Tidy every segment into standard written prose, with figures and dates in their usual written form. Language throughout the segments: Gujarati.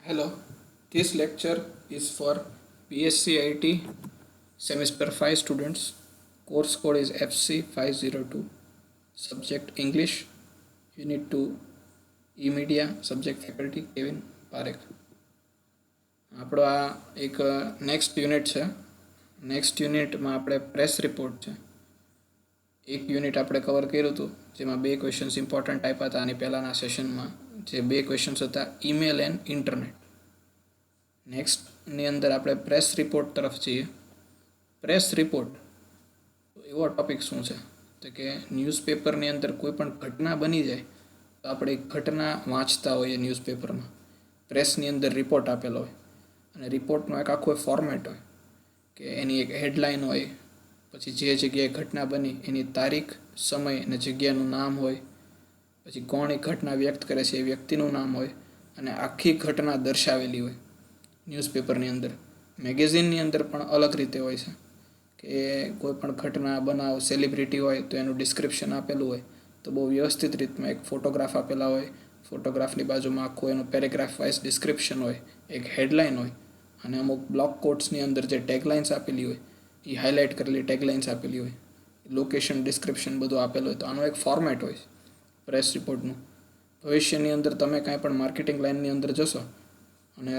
Hello, this lecture is for BSc IT semester 5 students. Course code is FC502. Subject English. Unit 2 E-Media. Subject faculty Kevin Parekh. આપણો આ એક નેક્સ્ટ યુનિટ છે. નેક્સ્ટ યુનિટમાં આપણે પ્રેસ રિપોર્ટ છે. એક યુનિટ આપણે કવર કર્યું હતું જેમાં બે ક્વેશ્ચન્સ ઇમ્પોર્ટન્ટ આપ્યા હતા. આની પહેલાંના સેશનમાં જે બે ક્વેશ્ચન્સ હતા ઈમેલ એન્ડ ઇન્ટરનેટ. નેક્સ્ટની અંદર આપણે પ્રેસ રિપોર્ટ તરફ જઈએ. પ્રેસ રિપોર્ટ એવો ટોપિક શું છે તો કે ન્યૂઝપેપરની અંદર કોઈ પણ ઘટના બની જાય તો આપણે ઘટના વાંચતા હોઈએ ન્યૂઝપેપરમાં. પ્રેસની અંદર રિપોર્ટ આપેલો હોય અને રિપોર્ટનો એક આખો ફોર્મેટ હોય કે એની એક હેડલાઇન હોય, પછી જે જગ્યાએ ઘટના બની એની તારીખ, સમય અને જગ્યાનું નામ હોય, પછી કોણ એ ઘટના વ્યક્ત કરે છે એ વ્યક્તિનું નામ હોય અને આખી ઘટના દર્શાવેલી હોય ન્યૂઝપેપરની અંદર. મેગેઝિનની અંદર પણ અલગ રીતે હોય છે કે કોઈ પણ ઘટના બનાવ સેલિબ્રિટી હોય તો એનું ડિસ્ક્રિપ્શન આપેલું હોય તો બહુ વ્યવસ્થિત રીતમાં એક ફોટોગ્રાફ આપેલા હોય. ફોટોગ્રાફની બાજુમાં આખું એનું પેરેગ્રાફ વાઇઝ ડિસ્ક્રિપ્શન હોય, એક હેડલાઇન હોય અને અમુક બ્લોક કોટ્સની અંદર જે ટેગલાઇન્સ આપેલી હોય એ હાઇલાઇટ કરેલી ટેગલાઇન્સ આપેલી હોય, લોકેશન ડિસ્ક્રિપ્શન બધું આપેલું હોય. તો આનું એક ફોર્મેટ હોય પ્રેસ રિપોર્ટનું. ભવિષ્યની અંદર તમે કાંઈ પણ માર્કેટિંગ લાઇનની અંદર જશો અને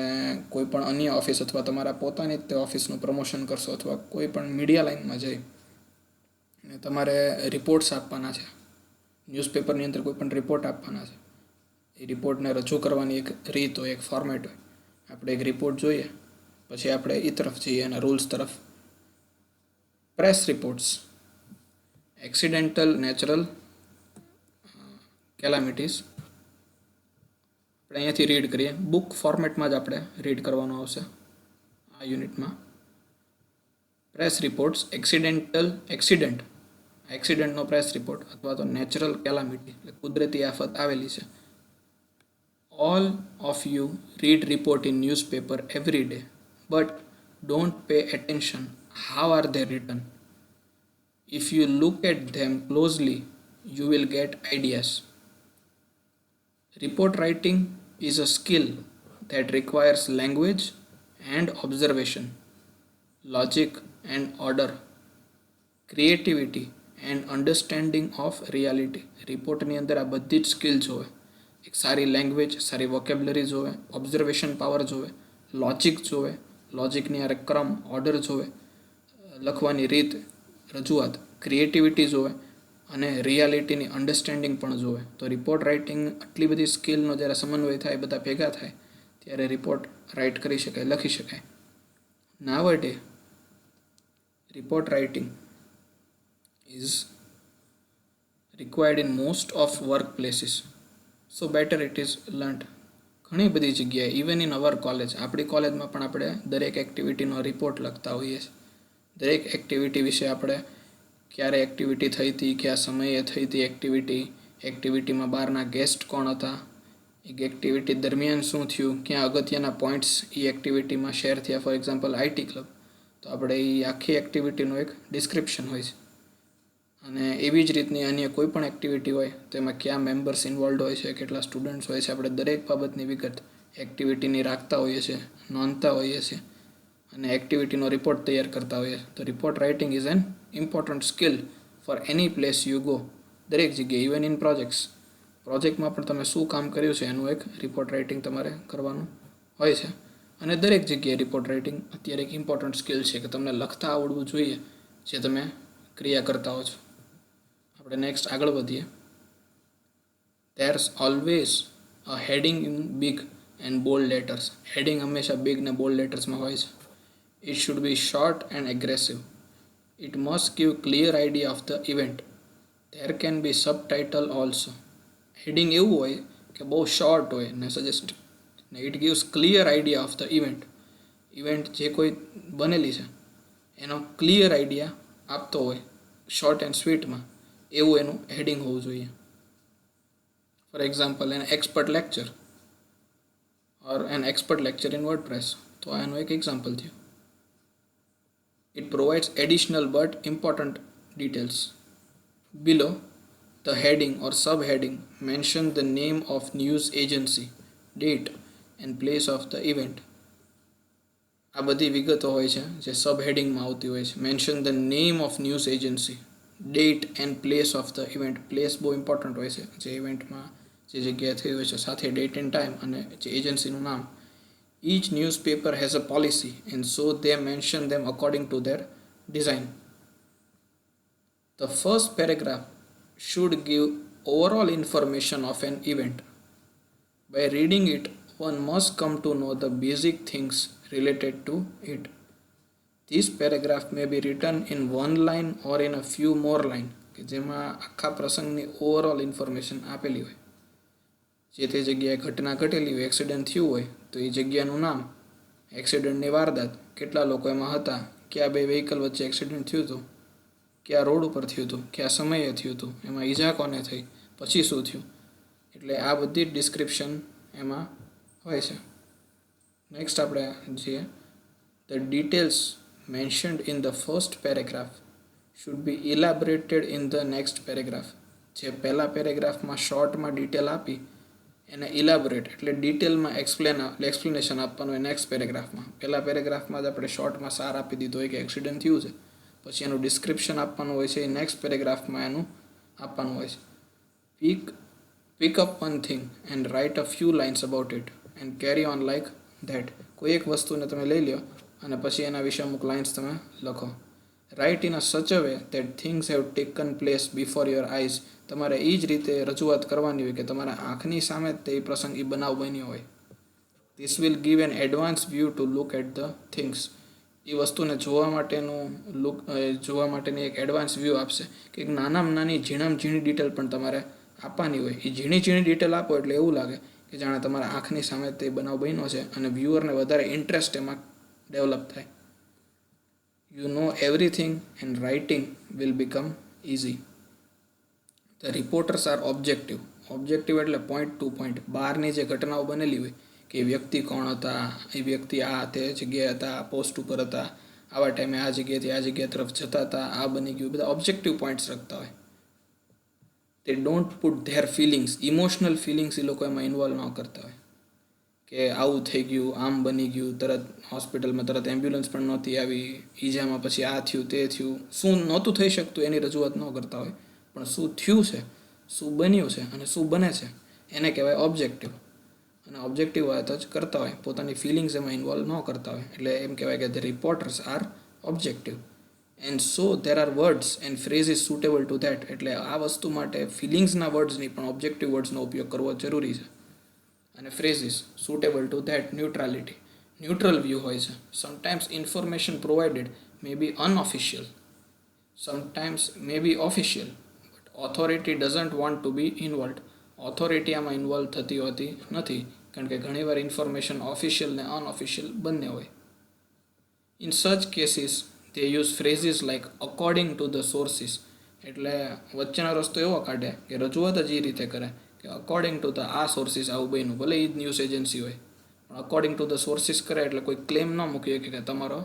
કોઈ પણ અન્ય ઓફિસ અથવા તમારા પોતાની જ તે ઓફિસનું પ્રમોશન કરશો અથવા કોઈ પણ મીડિયા લાઇનમાં જઈ અને તમારે રિપોર્ટ્સ આપવાના છે, ન્યૂઝપેપરની અંદર કોઈ પણ રિપોર્ટ આપવાના છે, એ રિપોર્ટને રજૂ કરવાની એક રીત હોય, એક ફોર્મેટ હોય. આપણે એક રિપોર્ટ જોઈએ પછી આપણે એ તરફ જઈએ અને રૂલ્સ તરફ. Press reports, accidental natural calamities. આપણે અહીંયાથી રીડ કરીએ. બુક ફોર્મેટમાં જ આપણે રીડ કરવાનું આવશે આ યુનિટમાં. પ્રેસ રિપોર્ટ્સ, એક્સિડન્ટનો પ્રેસ રિપોર્ટ અથવા તો નેચરલ કેલામિટી એટલે કુદરતી આફત આવેલી છે. All of you read report in newspaper every day, but don't pay attention how are they written. If you look at them closely, you will get ideas. Report writing is a skill that requires language and observation, logic and order, creativity and understanding of reality. રિપોર્ટની અંદર આ બધી જ સ્કિલ જોવે. એક સારી લેંગ્વેજ, સારી વોકેબ્લરી જોવે, ઓબ્ઝર્વેશન પાવર જોવે, લોજિક જોવે, લોજિકની આરે ક્રમ, ઓર્ડર જોવે, લખવાની રીત, રજૂઆત, ક્રિએટિવિટી જોવે અને રિયાલિટીની અન્ડરસ્ટેન્ડિંગ પણ જોવે. તો રિપોર્ટ રાઇટિંગ આટલી બધી સ્કિલનો જ્યારે સમન્વય થાય, બધા ભેગા થાય ત્યારે રિપોર્ટ રાઇટ કરી શકાય, લખી શકાય. નાવડે report writing is required in most of workplaces, so better it is learned. ઘણી બધી જગ્યાએ, ઇવન ઇન અવર કોલેજ, આપણી કોલેજમાં પણ આપણે દરેક એક્ટિવિટીનો રિપોર્ટ લખતા હોઈએ છીએ. દરેક એક્ટિવિટી વિશે આપણે ક્યારે એક્ટિવિટી થઈ હતી, કયા સમયે થઈ હતી એક્ટિવિટીમાં બહારના ગેસ્ટ કોણ હતા, એક એક્ટિવિટી દરમિયાન શું થયું, ક્યાં અગત્યના પોઈન્ટ્સ એ એક્ટિવિટીમાં શેર થયા. ફોર એક્ઝામ્પલ આઈટી ક્લબ, તો આપણે એ આખી એક્ટિવિટીનું એક ડિસ્ક્રિપ્શન હોય છે. અને એવી જ રીતની અન્ય કોઈ પણ એક્ટિવિટી હોય તો એમાં કયા મેમ્બર્સ ઇન્વોલ્વ હોય છે, કેટલા સ્ટુડન્ટ્સ હોય છે, આપણે દરેક બાબતની વિગત એક્ટિવિટીની રાખતા હોઈએ છીએ, નોંધતા હોઈએ છીએ અને એક્ટિવિટીનો રિપોર્ટ તૈયાર કરતા હોઈએ છીએ. તો report writing is an important skill for any place you go. દરેક જગ્યાએ, ઇવન ઇન પ્રોજેક્ટમાં પણ તમે શું કામ કર્યું છે એનું એક રિપોર્ટ રાઇટિંગ તમારે કરવાનું હોય છે. અને દરેક જગ્યાએ રિપોર્ટ રાઇટિંગ અત્યારે એક ઇમ્પોર્ટન્ટ સ્કિલ છે કે તમને લખતા આવડવું જોઈએ જે તમે ક્રિયા કરતા હો છો. આપણે નેક્સ્ટ આગળ વધીએ. Theirs always a heading in big and bold letters. Heading હંમેશા બિગ ને બોલ્ડ લેટર્સમાં હોય છે. It should be short and aggressive. It must give clear idea of the event. There can be subtitle also. Heading એવું હોય કે બહુ શોર્ટ હોય ને સજેસ્ટ ને it gives clear idea of the event જે કોઈ બનેલી છે એનો ક્લિયર આઈડિયા આપતો હોય શોર્ટ એન્ડ સ્વીટમાં, એવું એનું હેડિંગ હોવું જોઈએ. For example an expert lecture or an expert lecture in WordPress, તો આ એનું એક એક્ઝામ્પલ થયું. It provides additional but important details. Below the heading or subheading mention the name of news agency, date and place of the event. આ બધી વિગતો હોય છે જે સબ હેડિંગમાં આવતી હોય છે. Mention the name of news agency, date and place of the event. Place બહુ ઇમ્પોર્ટન્ટ હોય છે, જે ઇવેન્ટમાં જે જગ્યાએ થઈ હોય છે, સાથે ડેટ એન્ડ ટાઈમ અને જે એજન્સીનું નામ. Each newspaper has a policy and so they mention them according to their design. The first paragraph should give overall information of an event. By reading it, one must come to know the basic things related to it. This paragraph may be written in one line or in a few more lines, કે જેમાં આખા પ્રસંગની ઓવરઓલ ઇન્ફોર્મેશન આપેલી હોય. જે તે જગ્યાએ ઘટના ઘટેલી હોય, એક્સિડન્ટ થયું હોય તો એ જગ્યાનું નામ, એક્સિડન્ટની વારદાત, કેટલા લોકો એમાં હતા, કયા બે વ્હીકલ વચ્ચે એક્સિડન્ટ થયું હતું, કયા રોડ ઉપર થયું હતું, કયા સમયે થયું હતું, એમાં ઈજા કોને થઈ, પછી શું થયું. એટલે આ બધી ડિસ્ક્રિપ્શન એમાં હોય છે. નેક્સ્ટ આપણે જોઈએ, the details mentioned in the first paragraph should be elaborated in the next paragraph. જે પહેલા પેરેગ્રાફમાં શોર્ટમાં ડિટેલ આપી એને ઇલાબોરેટ એટલે ડિટેલમાં એક્સપ્લેનેશન આપવાનું હોય નેક્સ્ટ પેરેગ્રાફમાં. પહેલા પેરેગ્રાફમાં જ આપણે શોર્ટમાં સાર આપી દીધો હોય કે એક્સિડન્ટ થયું છે, પછી એનું ડિસ્ક્રિપ્શન આપવાનું હોય છે, એ નેક્સ્ટ પેરેગ્રાફમાં એનું આપવાનું હોય છે. Pick up one thing and write a few lines about it and carry on like that. કોઈ એક વસ્તુને તમે લઈ લો અને પછી એના વિશે અમુક લાઇન્સ તમે લખો. Right in a such a way that things have taken place before your eyes. તમારે એ જ રીતે રજૂઆત કરવાની હોય કે તમારા આંખની સામે તે પ્રસંગ એ બનાવ બન્યો હોય. This will give an advance view to look at the things. એ વસ્તુને જોવા માટેની એક એડવાન્સ વ્યૂ આપશે કે નાનામાં નાની ઝીણામાં ઝીણી ડિટેલ પણ તમારે આપવાની હોય. એ ઝીણી ઝીણી ડિટેલ આપો એટલે એવું લાગે કે જાણે તમારા આંખની સામે તે બનાવ બન્યો છે અને વ્યૂઅરને વધારે ઇન્ટરેસ્ટ એમાં ડેવલપ થાય. You know everything and writing will become easy. The reporters are objective. Objective એટલે પોઈન્ટ ટુ પોઈન્ટ. બહારની જે ઘટનાઓ બનેલી હોય કે એ વ્યક્તિ કોણ હતા, એ વ્યક્તિ આ તે જગ્યાએ હતા, પોસ્ટ ઉપર હતા, આવા ટાઈમે આ જગ્યાએથી આ જગ્યા તરફ જતા હતા, આ બની ગયું, બધા ઓબ્જેક્ટિવ પોઈન્ટ્સ રાખતા હોય. They don't put their feelings. Emotional feelings એ લોકો એમાં ઇન્વોલ્વ ન કરતા હોય કે આવું થઈ ગયું, આમ બની ગયું, તરત હોસ્પિટલમાં તરત એમ્બ્યુલન્સ પણ નહોતી આવી, ઈજામાં પછી આ થયું તે થયું. શું નહોતું થઈ શકતું એની રજૂઆત ન કરતા હોય, પણ શું થયું છે, શું બન્યું છે અને શું બને છે એને કહેવાય ઓબ્જેક્ટિવ. અને ઓબ્જેક્ટિવ વાત જ કરતા હોય, પોતાની ફિલિંગ્સ એમાં ઇન્વોલ્વ ન કરતા હોય. એટલે એમ કહેવાય કે the reporters are objective and so there are words and phrases suitable to that. એટલે આ વસ્તુ માટે ફિલિંગ્સના વર્ડ્સની પણ ઓબ્જેક્ટિવ વર્ડ્સનો ઉપયોગ કરવો જરૂરી છે. અને phrases suitable to that, neutrality, neutral view હોય છે. Sometimes information provided may be unofficial, sometimes may be official, but authority doesn't want to be involve. Authority આમાં ઇન્વોલ્વ થતી હોતી નથી, કારણ કે ઘણીવાર ઇન્ફોર્મેશન ઓફિશિયલ ને અનઓફિશિયલ બંને હોય. In such cases they use phrases like according to the sources. એટલે વચ્ચેનો રસ્તો એવો કાઢે કે રજૂઆત જ એ રીતે કરે કે અકોર્ડિંગ ટુ ધ આ સોર્સિસ આવું બન્યું. ભલે એ જ ન્યૂઝ એજન્સી હોય પણ અકોર્ડિંગ ટુ ધ સોર્સિસ કરે એટલે કોઈ ક્લેમ ન મૂકી શકે કે તમારો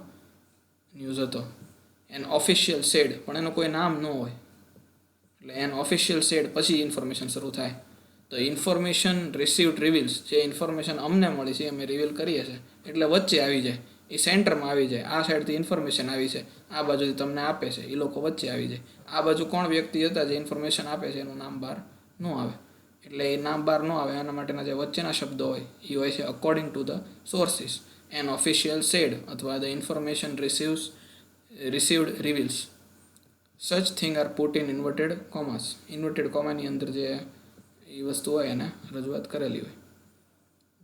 ન્યૂઝ હતો. એન ઓફિશિયલ સેડ, પણ એનું કોઈ નામ ન હોય એટલે એન ઓફિશિયલ સેડ પછી ઇન્ફોર્મેશન શરૂ થાય. તો ઇન્ફોર્મેશન રિસીવ્ડ રિવીલ્સ. જે ઇન્ફોર્મેશન અમને મળી છે અમે રિવીલ કરીએ છીએ એટલે વચ્ચે આવી જાય, એ સેન્ટરમાં આવી જાય. આ સાઈડથી ઇન્ફોર્મેશન આવી છે, આ બાજુથી તમને આપે છે, એ લોકો વચ્ચે આવી જાય. આ બાજુ કોણ વ્યક્તિ હતા જે ઇન્ફોર્મેશન આપે છે એનું નામ બહાર ન આવે. એટલે એ નામ બહાર ન આવે એના માટેના જે વચ્ચેના શબ્દો હોય એ હોય છે according to the sources, an official said અથવા the information received reveals. Such thing are put in inverted commas. Inverted કોમાની અંદર જે એ વસ્તુ હોય એને રજૂઆત કરેલી હોય.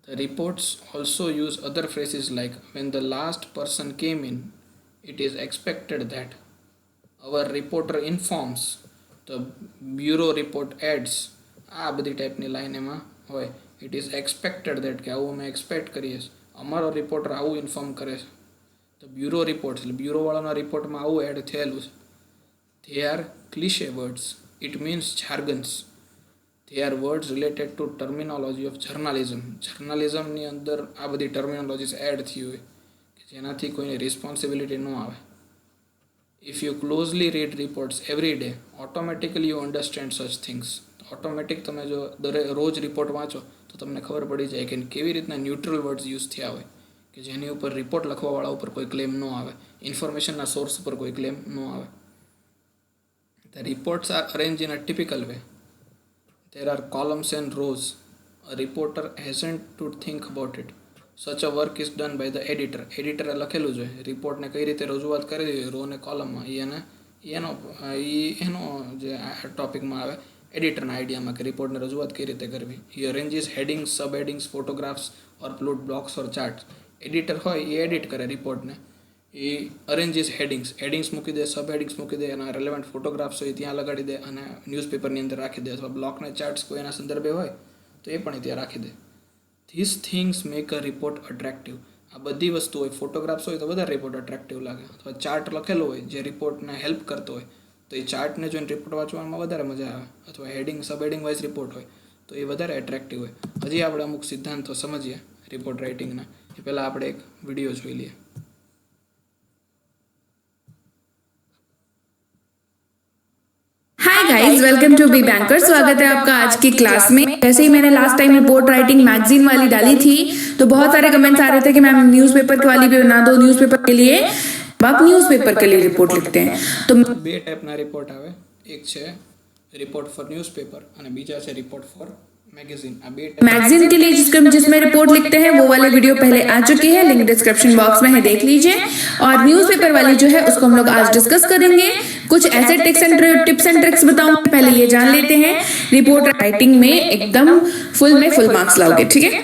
The reports also use other phrases like when the last person came in, it is expected that. Our reporter informs. The bureau report adds. આ બધી ટાઈપની લાઈન એમાં હોય. ઇટ ઇઝ એક્સપેક્ટેડ દેટ, કે આવું અમે એક્સપેક્ટ કરીએ છીએ, અમારો રિપોર્ટર આવું ઇન્ફોર્મ કરે છે. તો બ્યુરો રિપોર્ટ એટલે બ્યુરોવાળાના રિપોર્ટમાં આવું એડ થયેલું છે. They are cliche words. It means jargons. They are words related to terminology of journalism. જર્નલિઝમની અંદર આ બધી ટર્મિનોલોજીસ એડ થઈ હોય કે જેનાથી કોઈની રિસ્પોન્સિબિલિટી ન આવે. If you closely read reports every day, automatically you understand such things. Automatic તમે જો રોજ રિપોર્ટ વાંચો તો તમને ખબર પડી જાય કે કેવી રીતના ન્યુટ્રલ વર્ડ્સ યુઝ થયા હોય કે જેની ઉપર રિપોર્ટ લખવાવાળા ઉપર કોઈ ક્લેમ ન આવે, ઇન્ફોર્મેશનના સોર્સ ઉપર કોઈ ક્લેમ ન આવે. The reports are arranged in a typical way. There are columns and rows. A reporter hasn't to think about it. Such a work is done by the editor. એડિટરે લખેલું છે રિપોર્ટને કઈ રીતે રજૂઆત કરવી જોઈએ રો ને કોલમમાં, એનો જે ટોપિકમાં આવે એડિટરના આઈડિયામાં કે રિપોર્ટને રજૂઆત કઈ રીતે કરવી. હી અરેન્જીસ હેડિંગ્સ, સબ હેડિંગ્સ, ફોટોગ્રાફ્સ ઓર પ્લોટ બ્લોક્સ ઓર ચાર્ટ્સ. એડિટર હોય એ એડિટ કરે રિપોર્ટને, એ અરેન્જીસ હેડિંગ્સ મૂકી દે, સબ હેડિંગ્સ મૂકી દે, એના રેલેવન્ટ ફોટોગ્રાફ્સ હોય ત્યાં લગાડી દે અને ન્યૂઝપેપરની અંદર રાખી દે, અથવા બ્લોકને ચાર્ટ્સ કોઈ એના સંદર્ભે હોય તો એ પણ ત્યાં રાખી દે. This things make a report attractive. આ બધી વસ્તુ હોય, ફોટોગ્રાફ્સ હોય તો વધારે રિપોર્ટ અટ્રેક્ટિવ લાગે, અથવા ચાર્ટ લખેલો હોય જે રિપોર્ટને હેલ્પ કરતો હોય તો એ ચાર્ટને જોઈને રિપોર્ટ વાંચવામાં વધારે મજા આવે, અથવા હેડિંગ સબ હેડિંગ વાઇઝ રિપોર્ટ હોય તો એ વધારે એટ્રેક્ટિવ હોય. હજી આપણે અમુક સિદ્ધાંતો સમજીએ રિપોર્ટ રાઇટિંગના, એ પહેલાં આપણે એક વિડીયો જોઈ લઈએ. Hi guys, welcome to be banker. स्वागत है आपका आज की क्लास में. जैसे ही मैंने last time report writing magazine वाली डाली थी तो बहुत सारे कमेंट्स आ रहे थे कि मैम न्यूज़पेपर वाली भी बना दो. न्यूज़पेपर के लिए आप न्यूज़पेपर के लिए रिपोर्ट लिखते हैं तो બે ટાઈપના રિપોર્ટ આવે, એક છે રિપોર્ટ ફોર ન્યૂઝપેપર અને બીજા છે રિપોર્ટ ફોર मैगजीन. मैगजीन के लिए जिसमें रिपोर्ट लिखते हैं वो वाले वीडियो पहले आ चुकी है, लिंक डिस्क्रिप्शन बॉक्स में है, देख लीजिए. और न्यूज़पेपर वाली जो है उसको हम लोग आज डिस्कस करेंगे. कुछ ऐसे टिप्स एंड ट्रिक्स बताऊंगी, पहले ये जान लेते हैं. रिपोर्ट राइटिंग में एकदम फुल मार्क्स लाओगे, ठीक है.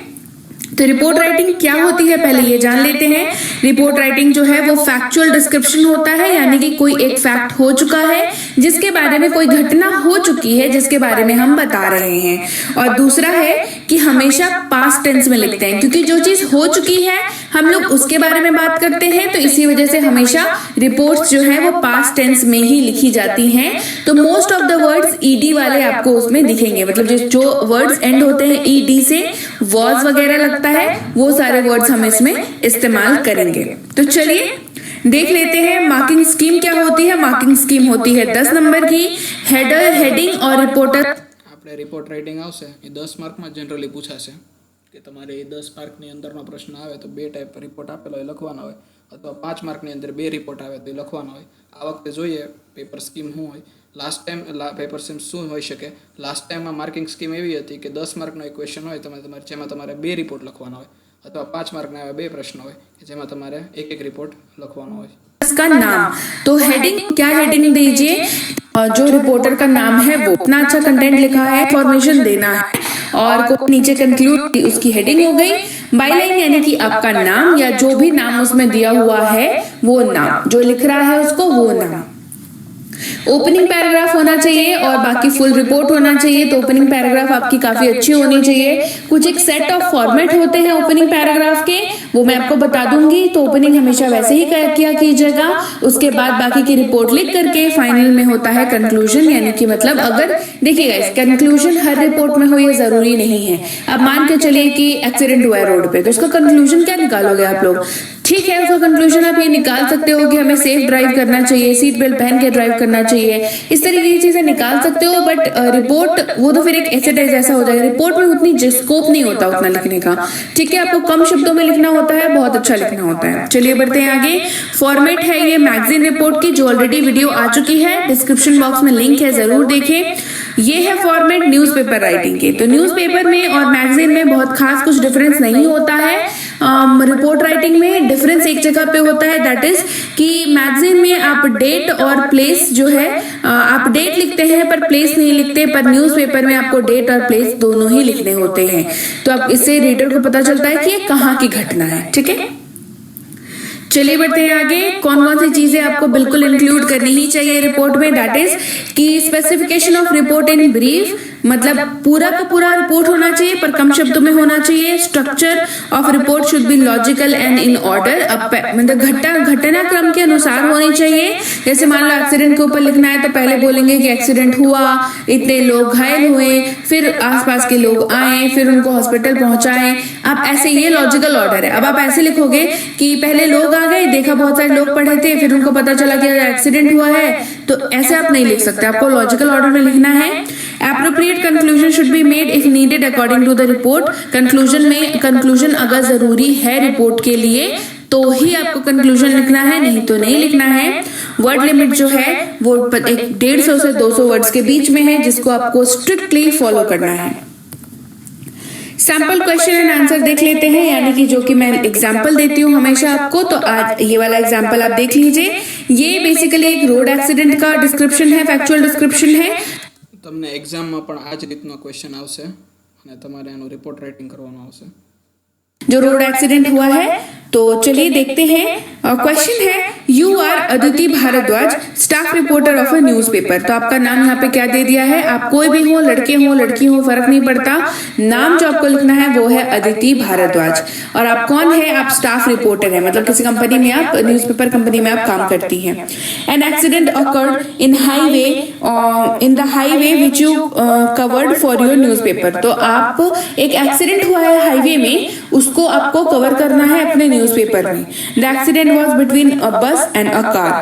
तो रिपोर्ट राइटिंग क्या होती है पहले ये जान लेते हैं. रिपोर्ट राइटिंग जो है वो फैक्चुअल डिस्क्रिप्शन होता है, यानी कि कोई एक फैक्ट हो चुका है जिसके बारे में कोई घटना हो चुकी है जिसके बारे में हम बता रहे हैं. और दूसरा है कि हमेशा पास्ट टेंस में लिखते हैं, क्योंकि जो चीज हो चुकी है हम लोग उसके बारे में बात करते हैं, तो इसी वजह से हमेशा रिपोर्ट्स जो है वो पास्ट टेंस में ही लिखी जाती हैं. तो most of the words ED वाले आपको उसमें दिखेंगे, मतलब जो वर्ड्स एंड होते हैं ईडी से, वॉज वगैरह लगता है, वो सारे वर्ड्स हम इसमें इस्तेमाल करेंगे. तो चलिए देख लेते हैं मार्किंग स्कीम क्या होती है. मार्किंग स्कीम होती है 10 नंबर की. हेडर, हेडिंग और रिपोर्टर. આપણે રિપોર્ટ રાઇટિંગ આવશે એ 10 માર્કમાં જનરલી પૂછાશે કે તમારે એ 10 માર્કની અંદરનો પ્રશ્ન આવે તો 2 ટાઈપ રિપોર્ટ આપેલો હોય લખવાનો હોય, અથવા 5 માર્કની અંદર 2 રિપોર્ટ આવે તો એ લખવાનો હોય. આ વખતે જોઈએ પેપર સ્કીમ શું હોય. લાસ્ટ ટાઈમ પેપર સ્કીમ શું હોઈ શકે. લાસ્ટ ટાઈમમાં માર્કિંગ સ્કીમ એવી હતી કે 10 માર્કનો એક ક્વેશ્ચન હોય જેમાં તમારે 2 રિપોર્ટ લખવાના હોય, અથવા 5 માર્કના એવા 2 પ્રશ્ન હોય જેમાં તમારે એક રિપોર્ટ લખવાનો હોય. इसका नाम तो हेडिंग, क्या हेडिंग दीजिए, जो रिपोर्टर का नाम है वो इतना अच्छा कंटेंट लिखा है, इंफॉर्मेशन देना है, और को नीचे कंक्लूड उसकी हेडिंग हो गई. बायलाइन यानी कि आपका नाम या जो भी नाम उसमें दिया हुआ है वो नाम, जो लिख रहा है उसको वो नाम. ओपनिंग पैराग्राफ होना चाहिए और बाकी फुल रिपोर्ट होना चाहिए. तो ओपनिंग पैराग्राफ आपकी काफी अच्छी होनी चाहिए. कुछ एक सेट ऑफ फॉर्मेट होते हैं ओपनिंग पैराग्राफ के, वो मैं आपको बता दूंगी. तो ओपनिंग हमेशा वैसे ही किया कीजिएगा. उसके बाद बाकी की रिपोर्ट लिख करके फाइनल में होता है कंक्लूजन, यानी कि मतलब अगर देखिएगा कंक्लूजन हर रिपोर्ट में हो ये जरूरी नहीं है. अब मान के चलिए कि एक्सीडेंट हुआ है रोड पे, तो इसका कंक्लूजन क्या निकालोगे आप लोग. ठीक है, उसका कंक्लूजन आप ये निकाल सकते हो कि हमें सेफ ड्राइव करना चाहिए, सीट बेल्ट पहन के ड्राइव करना चाहिए, इस तरीके की चीजें निकाल सकते हो. बट रिपोर्ट वो तो फिर एक एसे जैसा हो जाएगा. रिपोर्ट में उतनी स्कोप नहीं होता उतना लिखने का, ठीक है. आपको कम शब्दों में लिखना होता है, बहुत अच्छा लिखना होता है. चलिए बढ़ते हैं आगे. फॉर्मेट है ये मैगजीन रिपोर्ट की, जो ऑलरेडी वीडियो आ चुकी है, डिस्क्रिप्शन बॉक्स में लिंक है, जरूर देखें. ये है फॉर्मेट न्यूज़पेपर राइटिंग के. तो न्यूज़पेपर में और मैगजीन में बहुत खास कुछ डिफरेंस नहीं होता है. रिपोर्ट राइटिंग में डिफरेंस एक जगह पे होता है, दैट इज कि मैगजीन में आप डेट और प्लेस जो है आप डेट लिखते हैं पर प्लेस नहीं लिखते, पर न्यूज़पेपर में आपको डेट और प्लेस दोनों ही लिखने होते हैं. तो अब इससे रीडर को पता चलता है कि ये कहाँ की घटना है, ठीक है. चलिए बढ़ते हैं आगे. कौन कौन सी चीजें आपको बिल्कुल इंक्लूड करनी ही चाहिए रिपोर्ट में, दैट इज कि specification of report in brief, मतलब पूरा का पूरा रिपोर्ट होना चाहिए पर कम शब्दों में होना चाहिए. Structure of report should be logical and in order, मतलब घटनाक्रम के अनुसार होनी चाहिए. जैसे मान लो एक्सीडेंट के ऊपर लिखना है तो पहले बोलेंगे कि एक्सीडेंट हुआ, इतने लोग घायल हुए, फिर आसपास के लोग आए, फिर उनको हॉस्पिटल पहुंचाएं. आप ऐसे, ये लॉजिकल ऑर्डर है. अब आप ऐसे लिखोगे कि पहले लोग आ गए, देखा बहुत सारे लोग पढ़े थे, फिर उनको पता चला कि एक्सीडेंट हुआ है, तो ऐसे आप नहीं लिख सकते. आपको लॉजिकल ऑर्डर में लिखना है. Appropriate conclusion should be made if needed according to the report. Conclusion अगर जरूरी है रिपोर्ट के लिए तो ही आपको कंक्लूजन लिखना है, नहीं तो नहीं लिखना है। वर्ड लिमिट जो है वो 150 से 200 वर्ड्स के बीच में है, जिसको आपको स्ट्रिक्टली फॉलो करना है। सैंपल क्वेश्चन एंड आंसर देख लेते हैं, यानी कि जो कि मैं एग्जांपल देती हूँ हमेशा आपको, तो आज ये वाला एग्जांपल आप देख लीजिए। ये बेसिकली एक रोड एक्सीडेंट का डिस्क्रिप्शन है, फैक्चुअल डिस्क्रिप्शन है। તમને એક્ઝામમાં પણ આ જ રીતનો ક્વેશ્ચન આવશે અને તમારે એનું રિપોર્ટ રાઇટિંગ કરવાનું આવશે। जो रोड एक्सीडेंट हुआ है, तो चलिए देखते हैं। क्वेश्चन है, you are Aditi Bhardwaj, staff reporter of a newspaper. तो आपका नाम यहाँ पे क्या दे दिया है, आप कोई भी हो, लड़के हो लड़की हो फर्क नहीं पड़ता, नाम जो आपको लिखना है वो है अदिति भारद्वाज। और आप कौन है, आप स्टाफ रिपोर्टर है, मतलब किसी कंपनी में आप, न्यूज़पेपर कंपनी में आप काम करती हैं। An accident occurred in the highway which you covered for your newspaper. तो आप एक एक्सीडेंट हुआ है हाईवे में, उसको आपको कवर करना है अपने न्यूज़पेपर में। The accident was between a bus and a car.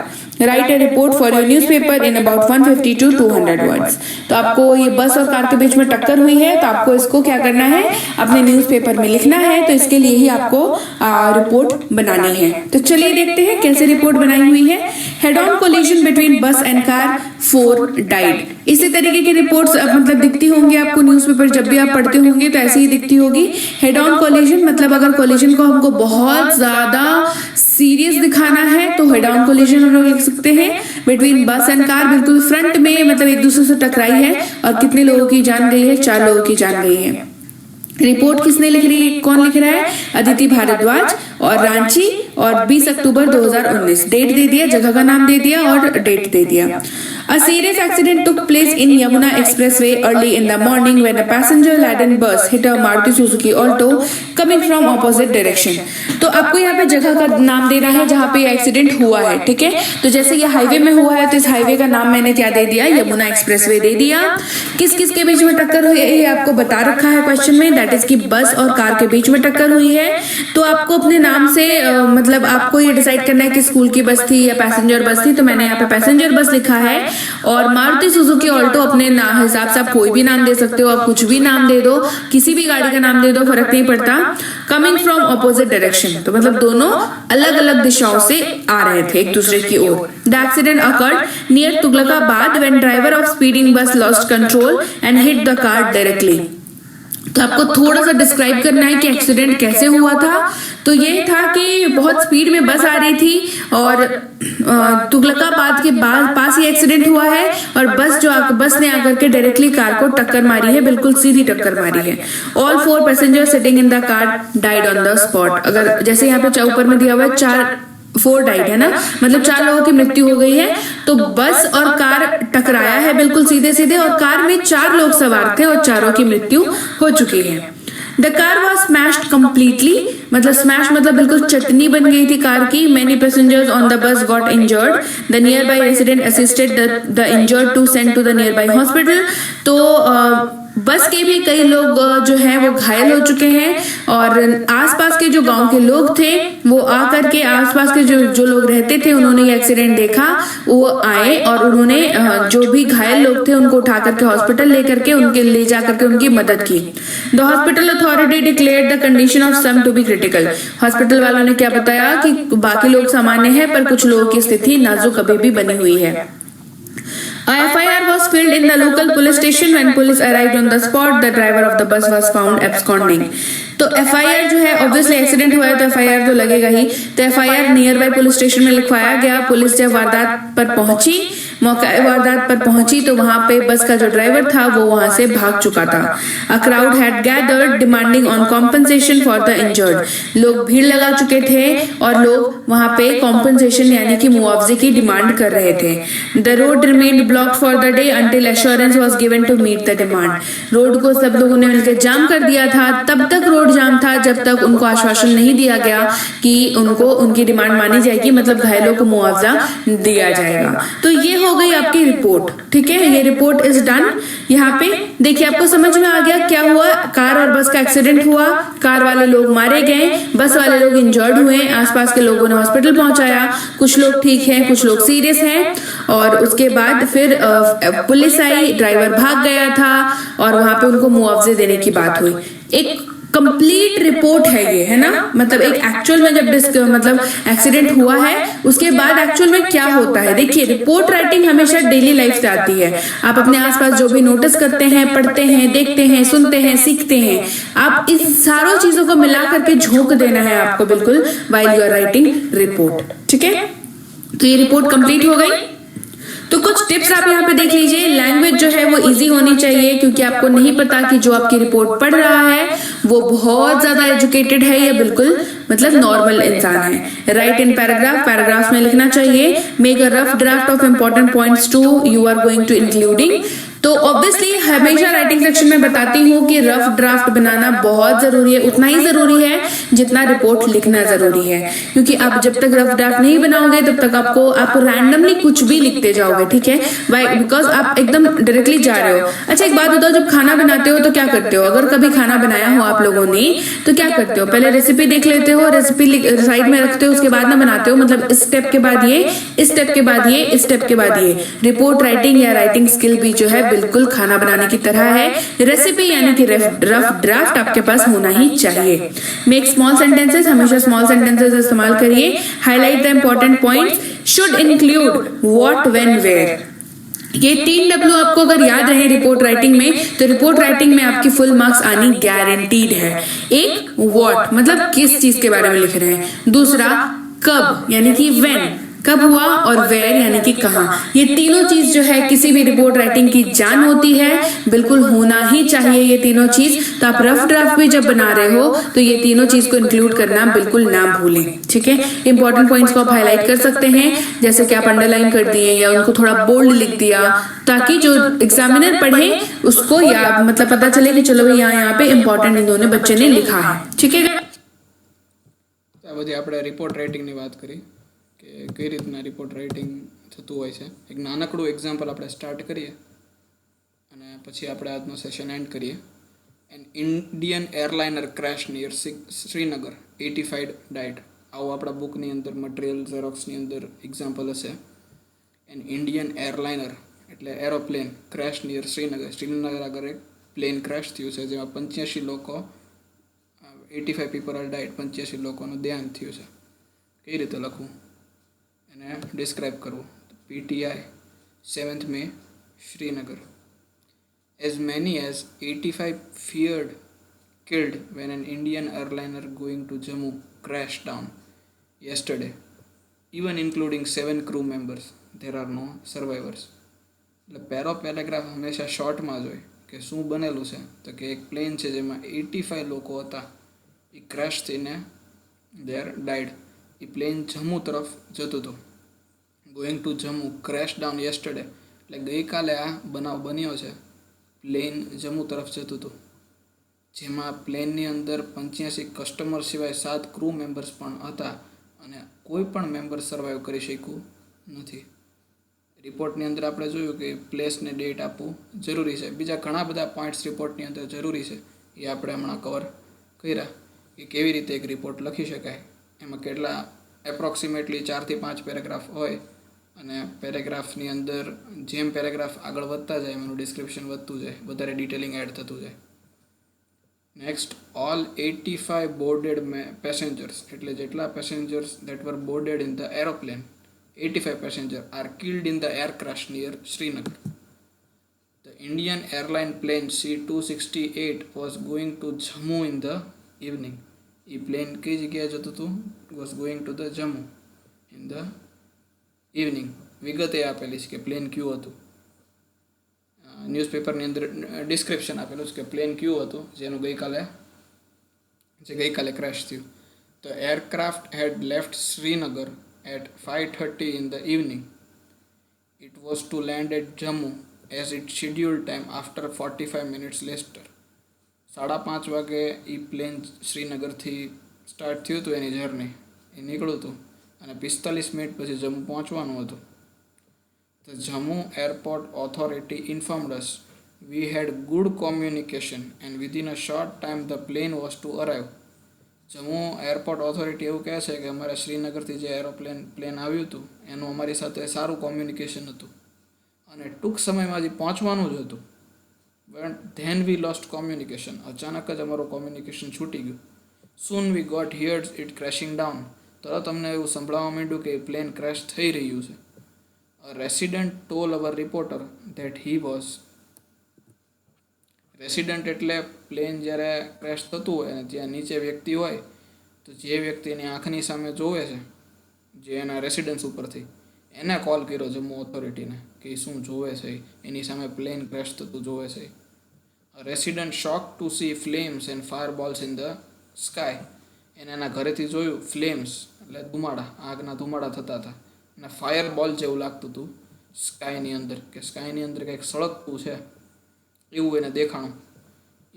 Write a report for your newspaper in about 150 to 200 words. तो आपको ये बस और कार के बीच में टक्कर हुई है, तो आपको इसको क्या करना है, अपने न्यूज़पेपर में लिखना है। तो इसके लिए ही आपको रिपोर्ट बनानी है। तो चलिए देखते हैं कैसे रिपोर्ट बनाई हुई है। हेड ऑन कोलिजन बिटवीन बस एंड कार, 4 डाइड। इसी तरीके की रिपोर्ट्स मतलब दिखती होंगी आपको न्यूज़पेपर, जब भी आप पढ़ते होंगे तो ऐसे ही दिखती होगी। हेड ऑन कोलिजन मतलब अगर कोलिजन को हमको बहुत ज्यादा सीरियस दिखाना है तो हेड ऑन कोलिजन हम लोग लिख सकते हैं। बिटवीन बस एंड कार, बिल्कुल फ्रंट में, मतलब एक दूसरे से टकराई है और कितने लोगों की जान गई है, 4 लोगों की जान गई है। रिपोर्ट किसने लिख रही है, कौन लिख रहा है, अदिति भारद्वाज, और रांची, और 20 अक्टूबर 2019। डेट दे दिया, जगह का नाम दे दिया और डेट दे दिया। A serious accident took place in Yamuna Expressway early in the morning when a passenger-laden bus hit a Maruti Suzuki Alto coming from opposite direction। तो आपको यहाँ पे जगह का नाम देना है जहाँ पे एक्सीडेंट हुआ है, ठीक है। तो जैसे ये हाईवे में हुआ है तो इस हाईवे का नाम मैंने क्या दे दिया, यमुना एक्सप्रेसवे दे दिया। किस किस के बीच में टक्कर हुई है ये आपको बता रखा है क्वेश्चन में, दैट इज की बस और कार के बीच में टक्कर हुई है। तो आपको अपने नाम से मतलब आपको ये डिसाइड करना है कि स्कूल की बस थी या पैसेंजर बस थी। तो मैंने यहाँ पे पैसेंजर बस लिखा है। और मारुति सुजुकी ऑल्टो अपने हिसाब से आप कोई भी नाम दे सकते हो, आप कुछ भी नाम दे दो, किसी भी गाड़ी का नाम दे दो, फर्क नहीं पड़ता। कमिंग फ्रॉम ऑपोजिट डायरेक्शन, तो मतलब दोनों अलग अलग दिशाओं से आ रहे थे एक दूसरे की ओर। The accident occurred near Tughlakabad when driver of speeding bus lost control and hit the car directly. तो आपको थोड़ा सा डिस्क्राइब करना है कि एक्सीडेंट कैसे हुआ था। तो ये था कि बहुत स्पीड में बस आ रही थी और तुगलकाबाद के पास ही एक्सीडेंट हुआ है, और बस ने आकर के डायरेक्टली कार को टक्कर मारी है, बिल्कुल सीधी टक्कर मारी है। All 4 passenger sitting in the car died on the spot. अगर जैसे यहाँ पे ऊपर में दिया हुआ है 4 डाइड है ना, मतलब 4 लोगों की मृत्यु हो गई है। तो बस और कार टकराया है बिल्कुल सीधे सीधे, और कार में 4 लोग सवार थे और चारों की मृत्यु हो चुकी है। The car was smashed completely, मतलब स्मैश मतलब बिल्कुल चटनी बन गई थी कार की। Many passengers on the bus got injured. The nearby resident assisted the injured to send to the nearby hospital. तो बस के भी कई लोग जो हैं वो घायल हो चुके हैं, और आसपास के जो गांव के लोग थे वो आकर के, आसपास के जो लोग रहते थे उन्होंने ये एक्सीडेंट देखा, वो आए और उन्होंने जो भी घायल लोग थे उनको उठा करके हॉस्पिटल लेकर के ले जा करके उनकी मदद की। The hospital authority declared the condition of some to be critical. Hospital वालों ने क्या बताया कि बाकी लोग सामान्य है पर कुछ लोगों की स्थिति नाजुक अभी भी बनी हुई है। A FIR was filed in the local police station when police arrived on the spot. The driver of the bus was found absconding. तो FIR जो है, ऑब्वियसली एक्सीडेंट हुआ है तो FIR तो लगेगा ही। तो FIR near by police station में लिखवाया गया। पुलिस जब वारदात पर पहुंची, वारदात पर पहुंची तो वहां पे बस का जो ड्राइवर था वो वहां से भाग चुका था। A crowd had gathered demanding on compensation for the injured. लोग भीड़ लगा चुके थे और लोग वहां पे कॉम्पनसेशन यानी कि मुआवजे की डिमांड कर रहे थे। The road remained blocked for the day until assurance was given to meet the demand. Road को सब लोगों ने मिलकर जाम कर दिया था, तब तक रोड जाम था जब तक उनको आश्वासन नहीं दिया गया कि उनको उनकी डिमांड मानी जाएगी, मतलब घायलों को मुआवजा दिया जाएगा। तो ये हो गई आपकी रिपोर्ट, ठीक है। ये रिपोर्ट इज डन। यहाँ पे देखिए आपको समझ में आ गया क्या हुआ। कार और बस का एक्सीडेंट हुआ, कार वाले लोग मारे गए, बस वाले लोग इंजर्ड हुए, आसपास के लोगों ने हॉस्पिटल पहुंचाया, कुछ लोग ठीक हैं, कुछ लोग सीरियस हैं। और उसके बाद फिर पुलिस आई, ड्राइवर भाग गया था और वहां पे उनको मुआवजे देने की बात हुई। एक कंप्लीट रिपोर्ट है ये, है ना, मतलब एक एक्चुअल में जब मतलब एक्सीडेंट हुआ है उसके बाद एक्चुअल में क्या होता है। देखिए, रिपोर्ट राइटिंग हमेशा डेली लाइफ से आती है। आप अपने आसपास जो भी नोटिस करते हैं, पढ़ते हैं, देखते हैं, सुनते हैं, सीखते हैं, आप इस सारों चीजों को मिला करके झोंक देना है आपको बिल्कुल while you are writing report. ठीक है, तो ये रिपोर्ट कंप्लीट हो गई। तो कुछ टिप्स आप यहाँ पे देख लीजिए। लैंग्वेज जो है वो इजी होनी चाहिए, क्योंकि आपको नहीं पता कि जो आपकी रिपोर्ट पढ़ रहा है वो बहुत ज्यादा एजुकेटेड है या बिल्कुल मतलब नॉर्मल इंसान है। राइट इन पैराग्राफ, पैराग्राफ में लिखना चाहिए। Make a rough draft of important points to you are going to including. तो ऑब्वियसली हमेशा राइटिंग सेक्शन में बताती हूँ कि रफ ड्राफ्ट बनाना बहुत जरूरी है, उतना ही जरूरी है जितना रिपोर्ट लिखना जरूरी है, क्योंकि आप जब तक रफ ड्राफ्ट नहीं बनाओगे तब तक आप रैंडमली कुछ भी लिखते जाओगे। ठीक है, वाई बिकॉज आप एकदम डायरेक्टली जा रहे हो। अच्छा, एक बात बताओ, जब खाना बनाते हो तो क्या करते हो? अगर कभी खाना बनाया हो आप लोगों ने तो क्या करते हो? पहले रेसिपी देख लेते हो, रेसिपी साइड में रखते हो, उसके बाद ना बनाते हो। मतलब इस स्टेप के बाद ये, इस स्टेप के बाद ये, इस स्टेप के बाद ये। रिपोर्ट राइटिंग या राइटिंग स्किल भी जो है बिल्कुल खाना बनाने की तरह है। रेसिपी यानी कि रफ ड्राफ्ट आपके पास होना ही चाहिए। मेक स्मॉल सेंटेंसेस, हमेशा स्मॉल सेंटेंसेस इस्तेमाल करिए। Highlight the important points, should include what, when, where. ये 3 W आपको अगर याद रहे रिपोर्ट राइटिंग में, तो रिपोर्ट राइटिंग में आपकी फुल मार्क्स आनी गारंटीड है। एक, व्हाट मतलब किस चीज के बारे में लिख रहे हैं। दूसरा, कब यानी कि व्हेन, कब हुआ, और वेयर यानी कि कहाँ। ये तीनों चीज जो है किसी भी रिपोर्ट राइटिंग की जान होती है, बिल्कुल होना ही चाहिए ये तीनों चीज। तो आप रफ ड्राफ्ट भी जब बना रहे हो तो ये तीनों चीज को इंक्लूड करना बिल्कुल ना भूलें। ठीक है, इंपॉर्टेंट पॉइंट्स को आप हाईलाइट कर सकते हैं, जैसे कि आप अंडरलाइन कर दिए या उनको थोड़ा बोल्ड लिख दिया, ताकि जो एग्जामिनर पढ़े उसको या मतलब पता चले कि चलो भाई यहाँ पे इंपॉर्टेंट इन्होंने बच्चे ने लिखा है। ठीक है, આ બધી આપણે રિપોર્ટ રાઇટિંગની વાત કરી કે કઈ રીતના રિપોર્ટ રાઇટિંગ થતું હોય છે. એક નાનકડું એક્ઝામ્પલ આપણે સ્ટાર્ટ કરીએ અને પછી આપણે આજનો સેશન એન્ડ કરીએ. N Indian airliner crash near Srinagar, 85 died. આવું આપણા બુકની અંદર મટીરિયલ ઝેરોક્સની અંદર એક્ઝામ્પલ હશે. એન ઇન્ડિયન એરલાઇનર એટલે aeroplane crash near Srinagar. Srinagar આગળ એક પ્લેન ક્રેશ થયું છે જેમાં 85 લોકો 85 પીપલ આર ડાઇડ, 85 લોકોનું દેહાંત થયું છે. કઈ રીતે લખવું એને ડિસ્ક્રાઇબ કરવું. PTI 7th May Srinagar. As many as 85 feared killed when an Indian airliner going to Jammu crashed down yesterday, even including 7 crew members. There are no survivors. એટલે પેરાગ્રાફ હંમેશા શોર્ટમાં જ હોય કે શું બનેલું છે, તો કે એક પ્લેન છે જેમાં 85 લોકો હતા, એ ક્રેશ થઈને દેર ડાઇડ. એ પ્લેન જમ્મુ તરફ જતું હતું. Going to Jammu, crash down yesterday એટલે ગઈકાલે આ બનાવ બન્યો છે. પ્લેન જમ્મુ તરફ જતું હતું, જેમાં પ્લેનની અંદર 85 કસ્ટમર સિવાય 7 ક્રૂ મેમ્બર્સ પણ હતા અને કોઈ પણ મેમ્બર સર્વાઈવ કરી શક્યું નથી. રિપોર્ટની અંદર આપણે જોયું કે પ્લેસ ને ડેટ આપવું જરૂરી છે. બીજા ઘણા બધા પોઈન્ટ્સ રિપોર્ટની અંદર જરૂરી છે, એ આપણે હમણાં કવર કર્યા કે કેવી રીતે એક રિપોર્ટ લખી શકાય. એમાં કેટલા એપ્રોક્સિમેટલી 4 થી 5 પેરેગ્રાફ હોય અને પેરેગ્રાફની અંદર જેમ પેરેગ્રાફ આગળ વધતા જાય એનું ડિસ્ક્રિપ્શન વધતું જાય, વધારે ડિટેલિંગ એડ થતું જાય. નેક્સ્ટ, ઓલ 85 બોર્ડેડ પેસેન્જર્સ એટલે જેટલા passengers that were boarded in the aeroplane, 85 passenger are killed in the air crash near Srinagar. The Indian airline plane C-268 was going to Jammu in the evening. એ પ્લેન કઈ જગ્યાએ જતું હતું? Was going to the Jammu in the evening. વિગતે આપેલી છે કે પ્લેન ક્યુ હતું. ન્યૂઝપેપરની અંદર ડિસ્ક્રિપ્શન આપેલું છે કે પ્લેન ક્યુ હતું જેનું ગઈકાલે ક્રેશ થયું. The aircraft head left Srinagar at 5:30 in the evening. It was to land at Jammu as its scheduled time after 45 minutes later. 5:30 વાગે એ પ્લેન શ્રીનગરથી સ્ટાર્ટ થયું હતું એની જર્ની, એ નીકળ્યું હતું અને 45 મિનિટ પછી જમ્મુ પહોંચવાનું હતું. The Jammu Airport Authority informed us we had good communication and within a short time the plane was to arrive. Jammu airport authority એવું કહે છે કે અમારે શ્રીનગરથી જે પ્લેન આવ્યું હતું એનું અમારી સાથે સારું કોમ્યુનિકેશન હતું અને ટૂંક સમયમાં હજી પહોંચવાનું જ હતું, but then we lost communication. અચાનક જ અમારું કોમ્યુનિકેશન છૂટી ગયું. Soon we got heard it crashing down. તરત અમને એવું સંભળાવવા માંડ્યું કે પ્લેન ક્રેશ થઈ રહ્યું છે. A resident told our reporter that he was. Resident એટલે પ્લેન જ્યારે ક્રેશ થતું હોય અને ત્યાં નીચે વ્યક્તિ હોય તો જે વ્યક્તિની આંખની સામે જોવે છે, જે એના રેસિડન્સ ઉપરથી, એને કોલ કર્યો જમ્મુ ઓથોરિટીને કે એ શું જોવે છે, એની સામે પ્લેન ક્રેશ થતું જોવે છે. Resident shock to see flames and fire balls in the sky. એને એના ઘરેથી જોયું ફ્લેમ્સ એટલે ધુમાડા, આગના ધુમાડા થતા હતા અને ફાયર બોલ જેવું લાગતું હતું સ્કાયની અંદર, કે સ્કાયની અંદર કંઈક સળગતું છે એવું એને દેખાણું.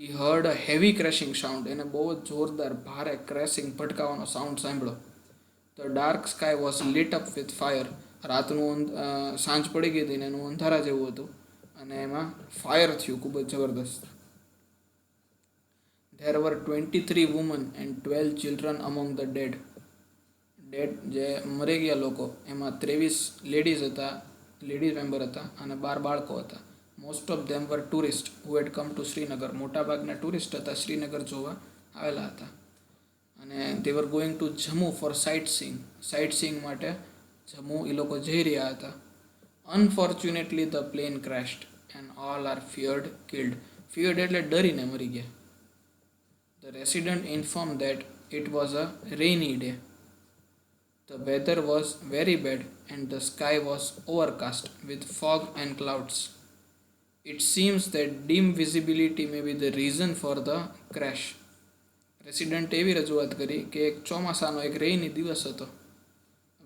ઈ હર્ડ અ હેવી ક્રેશિંગ સાઉન્ડ. એને બહુ જ જોરદાર ભારે ક્રેશિંગ ભટકાવાનો સાઉન્ડ સાંભળ્યો. The dark sky was lit up with fire. રાતનું સાંજ પડી ગઈ હતી ને એનું અંધારા જેવું હતું અને એમાં ફાયર થયું ખૂબ જ જબરદસ્ત. There were 23 woman and 12 children among the dead. જે મરી ગયા લોકો એમાં 23 લેડીઝ હતા, લેડીઝ મેમ્બર હતા અને 12 બાળકો હતા. Most of them were tourist who had come to Srinagar. મોટાભાગના ટુરિસ્ટ હતા, શ્રીનગર જોવા આવેલા હતા અને they were going to Jammu for sightseeing. Sightseeing માટે જમ્મુ એ લોકો જઈ રહ્યા હતા. Unfortunately the plane crashed and all are feared killed. Feared એટલે ડરીને મરી ગયા. The resident inform that it was a rainy day. The weather was very bad and the sky was overcast with fog and clouds. It seems that dim visibility may be the reason for the crash. રેસિડન્ટે એવી રજૂઆત કરી કે એક ચોમાસાનો એક રેઇની દિવસ હતો,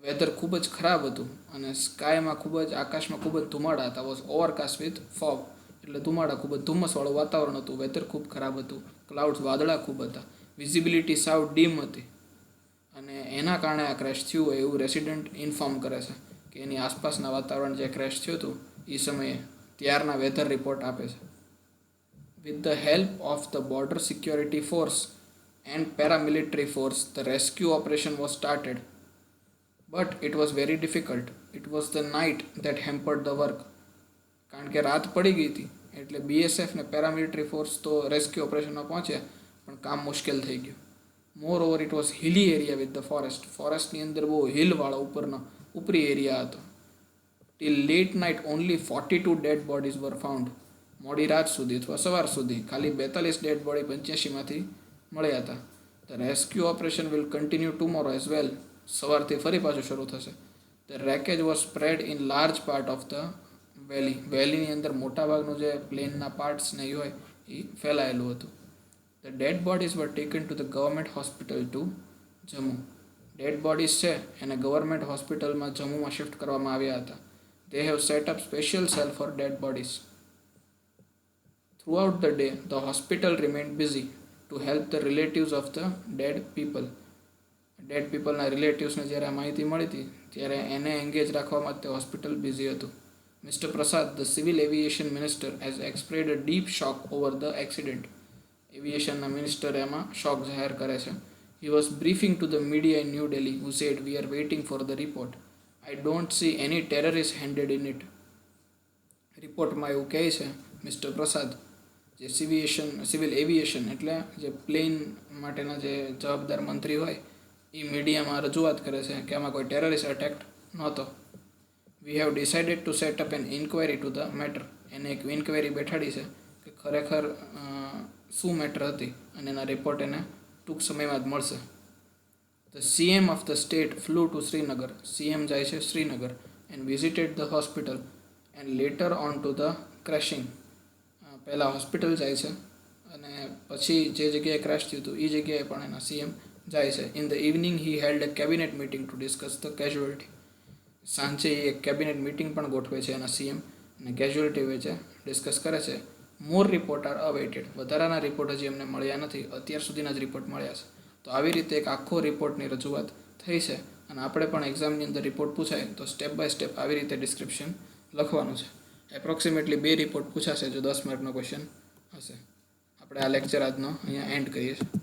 વેધર ખૂબ જ ખરાબ હતું અને સ્કાયમાં ખૂબ જ, આકાશમાં ખૂબ જ ધુમાડા હતા. વોઝ ઓવરકાસ્ટ વિથ ફોગ એટલે ધુમાડા, ખૂબ જ ધુમ્મસવાળું વાતાવરણ હતું, વેધર ખૂબ ખરાબ હતું, ક્લાઉડ્સ વાદળા ખૂબ હતા, વિઝિબિલિટી સાવ ડીમ હતી અને એના કારણે આ ક્રેશ થયું હોય એવું રેસિડન્ટ ઇન્ફોર્મ કરે છે કે એની આસપાસના વાતાવરણ જે ક્રેશ થયું હતું એ સમયે ત્યારના વેધર રિપોર્ટ આપે છે. With the help of the border security force and paramilitary force the rescue operation was started but it was very difficult. It was the night that hampered the work. કારણ કે રાત પડી ગઈ હતી એટલે બીએસએફ ને પેરામિલિટરી ફોર્સ તો રેસ્ક્યુ ઓપરેશનમાં પહોંચ્યા પણ કામ મુશ્કેલ થઈ ગયું. Moreover it was hilly area with the forest. ફોરેસ્ટની અંદર બહુ હિલવાળો ઉપરી એરિયા હતો. Till late night only 42 dead bodies were found. મોડી રાત સુધી અથવા સવાર સુધી ખાલી 42 ડેડ બોડી 85માંથી મળ્યા હતા. The rescue operation will continue tomorrow as well. સવારથી ફરી પાછું શરૂ થશે. The wreckage was spread in large part of the valley. વેલીની અંદર મોટાભાગનું જે પ્લેનના પાર્ટ્સ ને એ હોય એ ફેલાયેલું હતું. The dead bodies were taken to the government hospital to Jammu. Dead bodies છે એને ગવર્મેન્ટ હોસ્પિટલમાં જમ્મુમાં શિફ્ટ કરવામાં આવ્યા હતા. They have set up special cell for dead bodies. Throughout the day, the hospital remained busy to help the relatives of the dead people. Dead પીપલના રિલેટિવ્સને જ્યારે આ માહિતી મળી હતી ત્યારે એને એંગેજ રાખવામાં તે હોસ્પિટલ બિઝી હતું. Mister Prasad, the civil aviation minister, has expressed a deep shock over the accident. એવિએશનના મિનિસ્ટર એમાં શોક જાહેર કરે છે. He was briefing to the media in New Delhi who said we are waiting for the report. I don't see any terrorist handed in it. રિપોર્ટમાં એવું કહે છે મિસ્ટર પ્રસાદ, જે સિવિલ એવિએશન એટલે જે પ્લેન માટેના જે જવાબદાર મંત્રી હોય એ મીડિયામાં રજૂઆત કરે છે કે આમાં કોઈ ટેરરિસ્ટ અટેક નહોતો. We have decided to set up an inquiry to the matter. એને એક ઇન્ક્વાયરી બેઠાડી છે કે ખરેખર શું મેટર હતી અને એના રિપોર્ટ એને ટૂંક સમયમાં જ મળશે. The CM of the state flew to Srinagar. CM જાય છે Srinagar and visited the hospital and later on to the crashing. પહેલાં હોસ્પિટલ જાય છે અને પછી જે જગ્યાએ ક્રેશ થયું હતું એ જગ્યાએ પણ એના CM જાય છે. In the evening he held a cabinet meeting to discuss the casualty. સાંજે એક કેબિનેટ મિટિંગ પણ ગોઠવે છે એના CM અને કેઝ્યુઅલિટી વચ્ચે ડિસ્કસ કરે છે. મોર રિપોર્ટ આર અવેઇટેડ. વધારાના રિપોર્ટ હજી એમને મળ્યા નથી, અત્યાર સુધીના જ રિપોર્ટ મળ્યા છે. તો આવી રીતે એક આખો રિપોર્ટની રજૂઆત થઈ છે અને આપણે પણ એક્ઝામની અંદર રિપોર્ટ પૂછાય તો સ્ટેપ બાય સ્ટેપ આવી રીતે ડિસ્ક્રિપ્શન લખવાનું છે. એપ્રોક્સિમેટલી 2 રિપોર્ટ પૂછાશે જો 10 માર્કનો ક્વેશ્ચન હશે. આપણે આ લેક્ચર આજનો અહીંયા એન્ડ કરીએ છીએ.